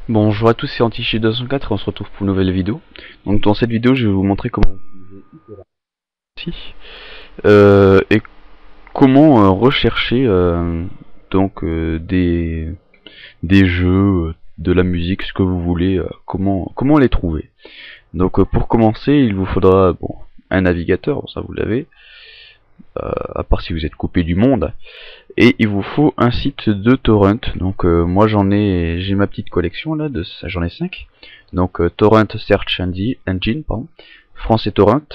Bonjour à tous, c'est Antichi204 et on se retrouve pour une nouvelle vidéo. Donc dans cette vidéo je vais vous montrer comment utiliser et comment rechercher des jeux, de la musique, ce que vous voulez, comment les trouver. Donc pour commencer il vous faudra un navigateur, bon, ça vous l'avez, à part si vous êtes coupé du monde. Et il vous faut un site de torrent. Donc moi j'ai ma petite collection là, j'en ai 5. Donc Torrent Search Engine, pardon. Français Torrent,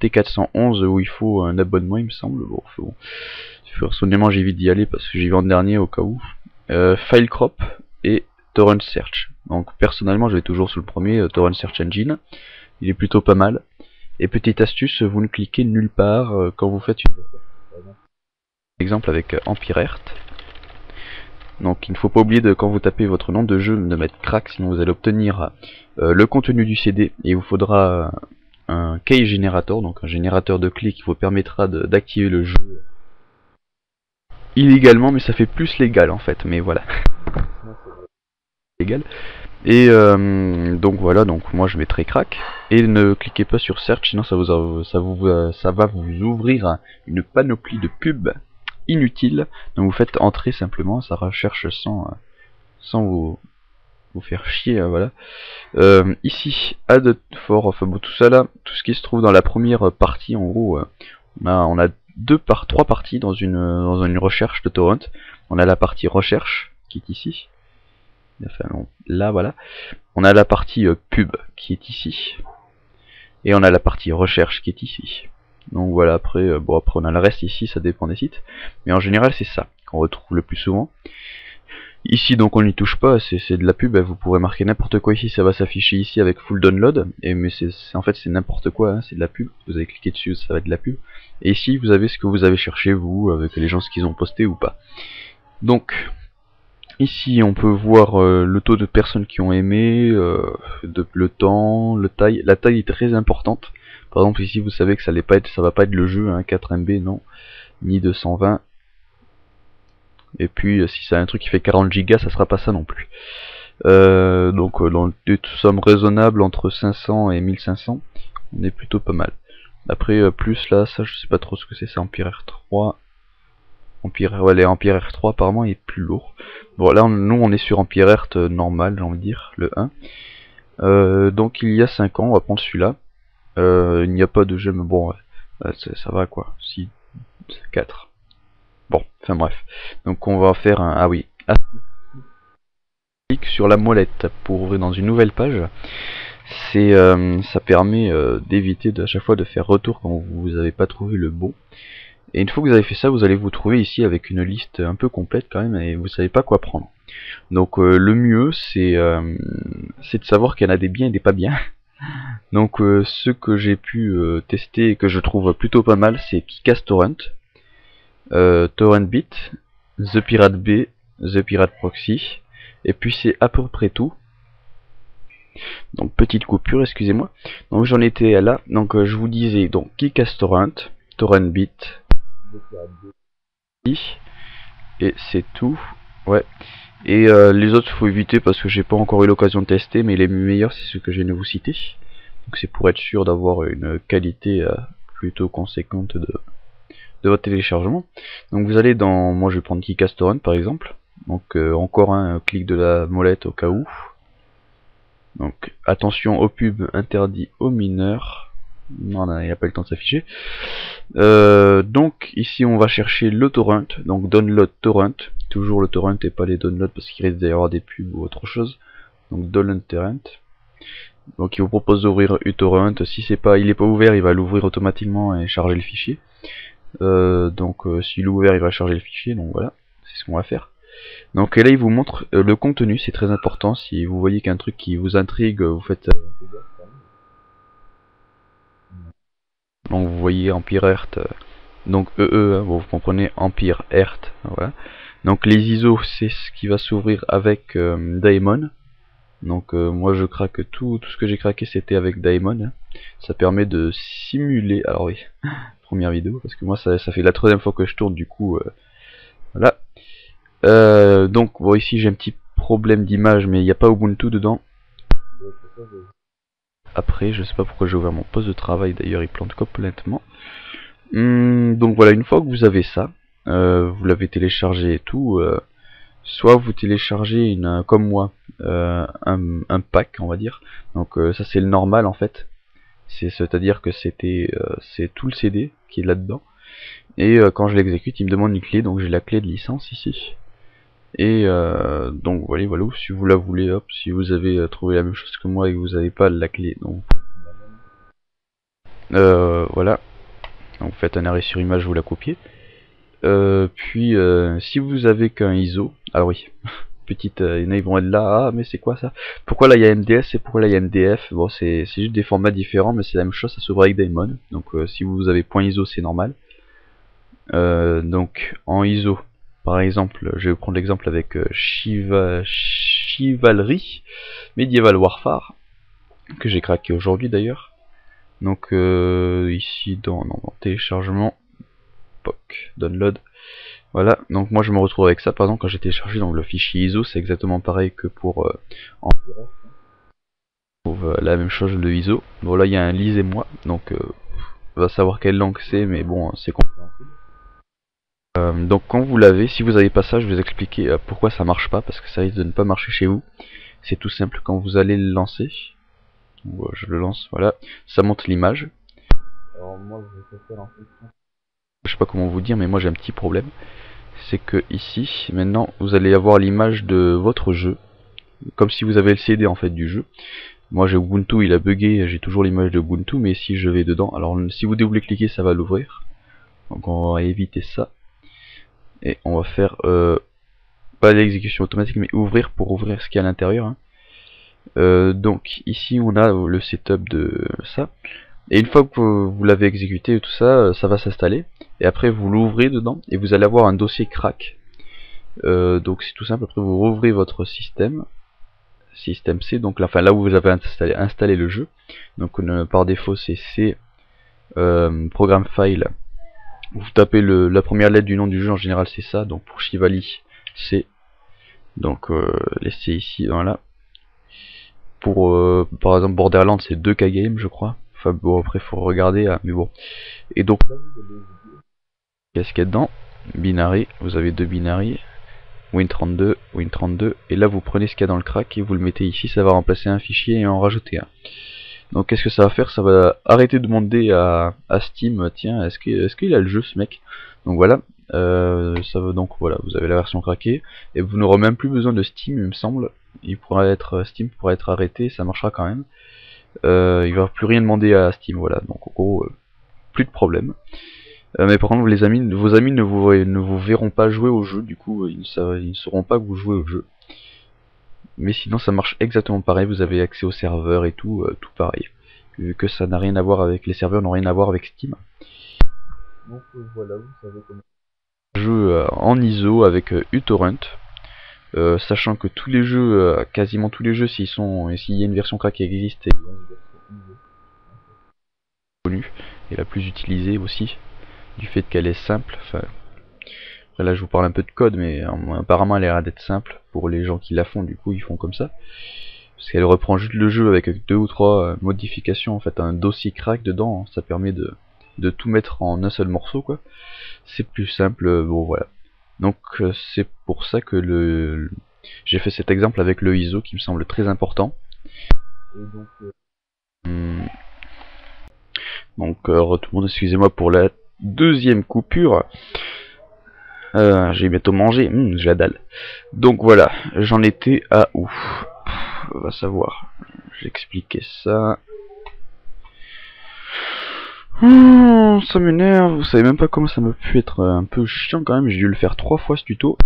T411 où il faut un abonnement il me semble. Bon, personnellement j'évite d'y aller parce que j'y vais en dernier au cas où. Filecrop et Torrent Search. Donc personnellement je vais toujours sur le premier, Torrent Search Engine. Il est plutôt pas mal. Et petite astuce, vous ne cliquez nulle part quand vous faites une exemple avec Empire Earth. Donc il ne faut pas oublier de, quand vous tapez votre nom de jeu, de mettre crack, sinon vous allez obtenir le contenu du CD et il vous faudra un key generator, donc un générateur de clés qui vous permettra d'activer le jeu illégalement, mais ça fait plus légal en fait, mais voilà. Légal. Et donc voilà, donc moi je mettrai crack et ne cliquez pas sur search, sinon ça va vous ouvrir une panoplie de pubs inutiles. Donc vous faites entrer simplement, ça recherche sans vous faire chier, voilà. Ici, add for, enfin bon, tout ça là, tout ce qui se trouve dans la première partie, en gros, on a trois parties dans une recherche de torrent. On a la partie recherche qui est ici. Enfin, non, là voilà. On a la partie pub qui est ici. Et on a la partie recherche qui est ici. Donc voilà, après, après on a le reste ici, ça dépend des sites. Mais en général c'est ça qu'on retrouve le plus souvent. Ici donc on n'y touche pas, c'est de la pub, vous pourrez marquer n'importe quoi ici, ça va s'afficher ici avec full download, mais en fait c'est n'importe quoi, hein, c'est de la pub, vous allez cliquer dessus, ça va être de la pub. Et ici vous avez ce que vous avez cherché vous, avec les gens ce qu'ils ont posté ou pas. Donc ici on peut voir le taux de personnes qui ont aimé, le temps, la taille est très importante. Par exemple ici vous savez que ça va pas être le jeu, hein, 4 MB non, ni 220. Et puis si c'est un truc qui fait 40 Go, ça sera pas ça non plus. Donc dans des sommes raisonnables entre 500 et 1500, on est plutôt pas mal. Après plus là, ça je sais pas trop ce que c'est Empire R3. Les Empire R3 apparemment il est plus lourd. Bon là nous on est sur Empire Earth normal, j'ai envie de dire, le 1. Donc il y a 5 ans, on va prendre celui-là. Il n'y a pas de jeu, mais bon, ça va quoi. Si, 4. Bon, enfin bref. Donc on va faire un... Ah oui. Clique sur la molette pour ouvrir dans une nouvelle page. Ça permet d'éviter à chaque fois de faire retour quand vous n'avez pas trouvé le bon. Et une fois que vous avez fait ça, vous allez vous trouver ici avec une liste un peu complète quand même et vous savez pas quoi prendre. Donc le mieux c'est de savoir qu'il y en a des biens et des pas bien. Donc ce que j'ai pu tester et que je trouve plutôt pas mal, c'est Kickass Torrent, TorrentBit, The Pirate Bay, The Pirate Proxy, et puis c'est à peu près tout. Donc petite coupure, excusez-moi. Donc j'en étais là. Donc je vous disais donc Kickass Torrent, TorrentBit, et c'est tout. Ouais. Et les autres faut éviter parce que j'ai pas encore eu l'occasion de tester, mais les meilleurs c'est ceux que je viens de vous citer. Donc c'est pour être sûr d'avoir une qualité plutôt conséquente de votre téléchargement. Donc vous allez dans, moi je vais prendre Kickass Torrent par exemple. Donc encore un clic de la molette au cas où. Donc attention aux pubs interdits aux mineurs. Non, il n'a pas le temps de s'afficher. Donc ici on va chercher le torrent. Donc download torrent. Toujours le torrent et pas les downloads parce qu'il risque d'y avoir des pubs ou autre chose. Donc download torrent. Donc il vous propose d'ouvrir uTorrent. Si il est pas ouvert, il va l'ouvrir automatiquement et charger le fichier. S'il est ouvert, il va charger le fichier. Donc voilà, c'est ce qu'on va faire. Donc là il vous montre le contenu, c'est très important. Si vous voyez qu'un truc qui vous intrigue, vous faites donc vous voyez Empire Earth, donc vous comprenez Empire Earth, voilà. Donc les ISO c'est ce qui va s'ouvrir avec Daemon. Donc moi je craque tout ce que j'ai craqué c'était avec Daemon. Ça permet de simuler, alors oui, première vidéo, parce que moi ça fait la 3e fois que je tourne du coup, voilà. Donc bon ici j'ai un petit problème d'image, mais il n'y a pas Ubuntu dedans. Après, je sais pas pourquoi j'ai ouvert mon poste de travail, d'ailleurs il plante complètement. Donc voilà, une fois que vous avez ça, vous l'avez téléchargé et tout, soit vous téléchargez comme moi, un pack, on va dire. Donc ça c'est le normal en fait. C'est-à-dire que c'est tout le CD qui est là-dedans. Et quand je l'exécute, il me demande une clé, donc j'ai la clé de licence ici. Et donc voilà, si vous la voulez, hop, si vous avez trouvé la même chose que moi et que vous n'avez pas la clé, donc voilà. Donc vous faites un arrêt sur image, vous la copiez. Puis si vous avez qu'un ISO, alors oui, petite, ils vont être là, ah mais c'est quoi ça? Pourquoi là il y a MDS et pourquoi là il y a MDF? Bon c'est juste des formats différents, mais c'est la même chose, ça s'ouvre avec Daemon. Donc si vous avez .ISO c'est normal. Donc en ISO, par exemple, je vais prendre l'exemple avec Chivalry Medieval Warfare, que j'ai craqué aujourd'hui d'ailleurs. Donc ici dans téléchargement, POC, download, voilà, donc moi je me retrouve avec ça par exemple quand j'ai téléchargé donc le fichier ISO, c'est exactement pareil que pour en on trouve la même chose de ISO. Bon là il y a un lisez-moi, donc on va savoir quelle langue c'est, mais bon c'est compréhensible. Donc quand vous l'avez, si vous avez pas ça, je vais vous expliquer pourquoi ça marche pas, parce que ça risque de ne pas marcher chez vous. C'est tout simple, quand vous allez le lancer, je le lance, voilà, ça monte l'image. Alors moi je vais faire en fonction. Je sais pas comment vous dire, mais moi j'ai un petit problème. C'est que ici, maintenant, vous allez avoir l'image de votre jeu, comme si vous avez le CD en fait du jeu. Moi j'ai Ubuntu, il a bugué, j'ai toujours l'image de Ubuntu, mais si je vais dedans, alors si vous double-cliquez ça va l'ouvrir. Donc on va éviter ça. Et on va faire pas l'exécution automatique, mais ouvrir pour ouvrir ce qu'il y a à l'intérieur. Donc ici on a le setup de ça. Et une fois que vous l'avez exécuté et tout ça, ça va s'installer. Et après vous l'ouvrez dedans et vous allez avoir un dossier crack. Donc c'est tout simple, après vous rouvrez votre système C, donc là, enfin, là où vous avez installé le jeu. Donc par défaut c'est C, programme file. Vous tapez la première lettre du nom du jeu, en général c'est ça, donc pour Chivali C. Donc laissez ici, voilà. Pour par exemple Borderlands c'est 2K Game je crois. Enfin bon après faut regarder, mais bon. Et donc qu'est-ce qu'il y a dedans? Binary, vous avez deux binary, Win32, Win32, et là vous prenez ce qu'il y a dans le crack et vous le mettez ici, ça va remplacer un fichier et en rajouter un. Donc qu'est-ce que ça va faire? Ça va arrêter de demander à Steam, tiens, est-ce qu'il a le jeu ce mec? Donc voilà, ça va, donc voilà, vous avez la version craquée, et vous n'aurez même plus besoin de Steam il me semble. Steam pourra être arrêté, ça marchera quand même. Il va plus rien demander à Steam, voilà, donc en gros, plus de problème. Mais par contre vos amis ne vous verront pas jouer au jeu, du coup ils ne sauront pas que vous jouez au jeu. Mais sinon ça marche exactement pareil, vous avez accès au serveur et tout, tout pareil. Vu que ça n'a rien à voir avec les serveurs, n'ont rien à voir avec Steam. Donc voilà, vous savez comment. Jeu en ISO avec uTorrent. Sachant que tous les jeux, quasiment tous les jeux, s'il y a une version crack qui existe, et une version ISO connue et la plus utilisée aussi, du fait qu'elle est simple. Enfin, là je vous parle un peu de code, mais apparemment elle a l'air d'être simple pour les gens qui la font, du coup ils font comme ça. Parce qu'elle reprend juste le jeu avec 2 ou 3 modifications, en fait un dossier crack dedans, ça permet de tout mettre en un seul morceau quoi. C'est plus simple, bon voilà. Donc c'est pour ça que j'ai fait cet exemple avec le ISO qui me semble très important. Et donc tout le monde, excusez-moi pour la deuxième coupure. J'ai bientôt mangé, j'ai la dalle. Donc voilà, j'en étais à où? On va savoir. J'expliquais ça. Ça m'énerve, vous savez même pas comment ça m'a pu être un peu chiant quand même, j'ai dû le faire 3 fois ce tuto.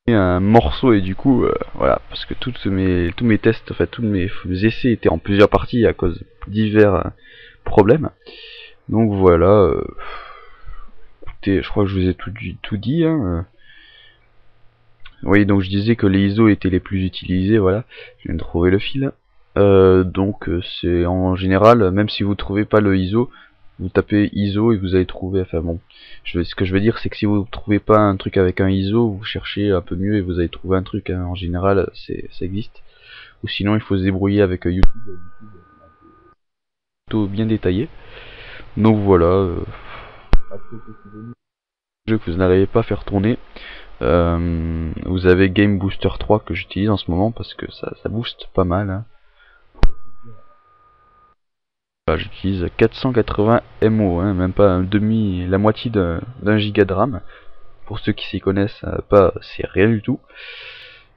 Et un morceau et du coup, voilà, parce que tous mes tests, enfin tous mes essais étaient en plusieurs parties à cause de divers problèmes. Donc voilà, écoutez, je crois que je vous ai tout dit. Hein. Oui, donc je disais que les ISO étaient les plus utilisés, voilà, je viens de trouver le fil. Donc c'est en général, même si vous trouvez pas le ISO, Vous tapez ISO et vous allez trouver, enfin bon, ce que je veux dire c'est que si vous trouvez pas un truc avec un ISO, vous cherchez un peu mieux et vous allez trouver un truc, hein. En général ça existe. Ou sinon il faut se débrouiller avec YouTube, plutôt bien détaillé. Donc voilà, jeu que vous n'arrivez pas à faire tourner. Vous avez Game Booster 3 que j'utilise en ce moment parce que ça booste pas mal, hein. Voilà, j'utilise 480 MO, hein, même pas la moitié d'un giga de RAM. Pour ceux qui s'y connaissent pas, c'est rien du tout.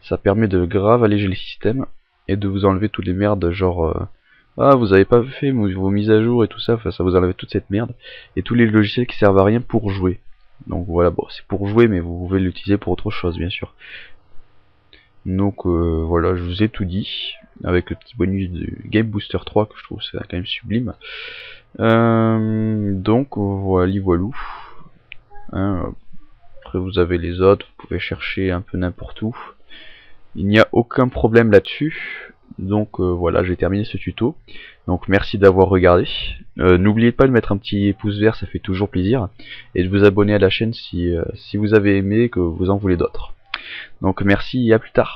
Ça permet de grave alléger les systèmes et de vous enlever toutes les merdes, genre ah vous avez pas fait vos mises à jour et tout ça, enfin ça vous enlève toute cette merde et tous les logiciels qui servent à rien pour jouer. Donc voilà, bon c'est pour jouer mais vous pouvez l'utiliser pour autre chose bien sûr. Donc voilà, je vous ai tout dit avec le petit bonus du Game Booster 3 que je trouve c'est quand même sublime. Donc voilà, voilou. Hein, après vous avez les autres, vous pouvez chercher un peu n'importe où. Il n'y a aucun problème là-dessus. Donc voilà, j'ai terminé ce tuto. Donc merci d'avoir regardé. N'oubliez pas de mettre un petit pouce vert, ça fait toujours plaisir. Et de vous abonner à la chaîne si vous avez aimé et que vous en voulez d'autres. Donc merci et à plus tard.